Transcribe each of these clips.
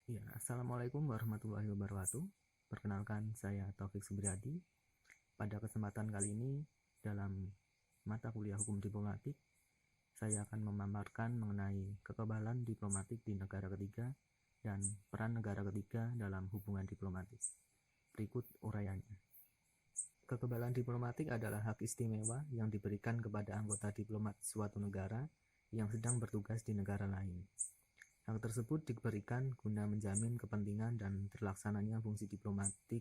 Ya, Assalamualaikum warahmatullahi wabarakatuh. Perkenalkan, saya Taufik Subriyadi. Pada kesempatan kali ini, dalam mata kuliah hukum diplomatik, saya akan memaparkan mengenai kekebalan diplomatik di negara ketiga dan peran negara ketiga dalam hubungan diplomatik. Berikut uraiannya. Kekebalan diplomatik adalah hak istimewa yang diberikan kepada anggota diplomat suatu negara yang sedang bertugas di negara lain. Hak tersebut diberikan guna menjamin kepentingan dan terlaksananya fungsi diplomatik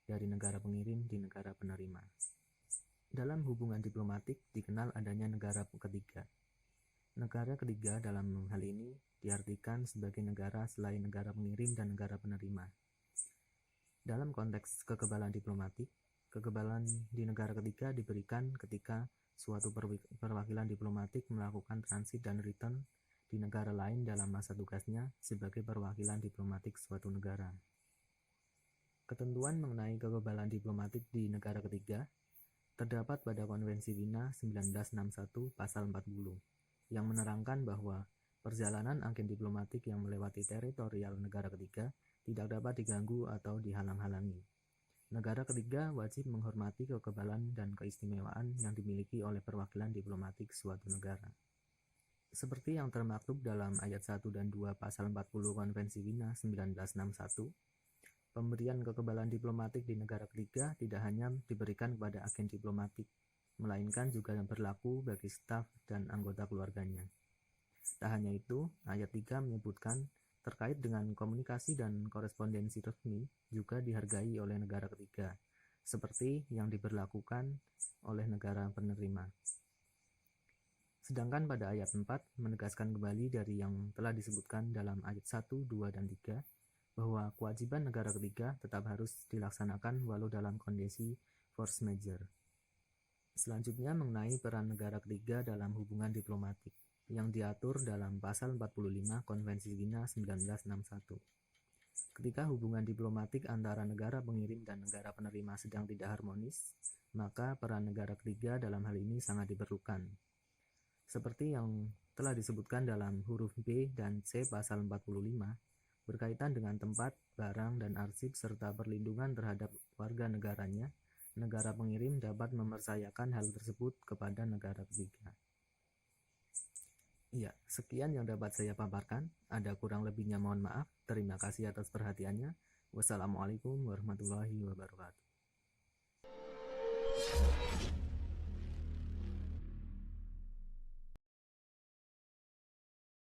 dari negara pengirim di negara penerima. Dalam hubungan diplomatik dikenal adanya negara ketiga. Negara ketiga dalam hal ini diartikan sebagai negara selain negara pengirim dan negara penerima. Dalam konteks kekebalan diplomatik, kekebalan di negara ketiga diberikan ketika suatu perwakilan diplomatik melakukan transit dan return di negara lain dalam masa tugasnya sebagai perwakilan diplomatik suatu negara. Ketentuan mengenai kekebalan diplomatik di negara ketiga terdapat pada Konvensi Wina 1961 pasal 40 yang menerangkan bahwa perjalanan agen diplomatik yang melewati teritorial negara ketiga tidak dapat diganggu atau dihalang-halangi. Negara ketiga wajib menghormati kekebalan dan keistimewaan yang dimiliki oleh perwakilan diplomatik suatu negara. Seperti yang termaktub dalam ayat 1 dan 2 pasal 40 Konvensi Wina 1961, pemberian kekebalan diplomatik di negara ketiga tidak hanya diberikan kepada agen diplomatik, melainkan juga berlaku bagi staf dan anggota keluarganya. Tak hanya itu, ayat 3 menyebutkan terkait dengan komunikasi dan korespondensi resmi juga dihargai oleh negara ketiga, seperti yang diberlakukan oleh negara penerima. Sedangkan pada ayat 4 menegaskan kembali dari yang telah disebutkan dalam ayat 1, 2, dan 3 bahwa kewajiban negara ketiga tetap harus dilaksanakan walau dalam kondisi force majeure. Selanjutnya mengenai peran negara ketiga dalam hubungan diplomatik yang diatur dalam pasal 45 Konvensi Wina 1961. Ketika hubungan diplomatik antara negara pengirim dan negara penerima sedang tidak harmonis, maka peran negara ketiga dalam hal ini sangat diperlukan. Seperti yang telah disebutkan dalam huruf B dan C pasal 45, berkaitan dengan tempat, barang, dan arsip serta perlindungan terhadap warga negaranya, negara pengirim dapat mempercayakan hal tersebut kepada negara ketiga. Iya, sekian yang dapat saya paparkan. Ada kurang lebihnya mohon maaf. Terima kasih atas perhatiannya. Wassalamualaikum warahmatullahi wabarakatuh.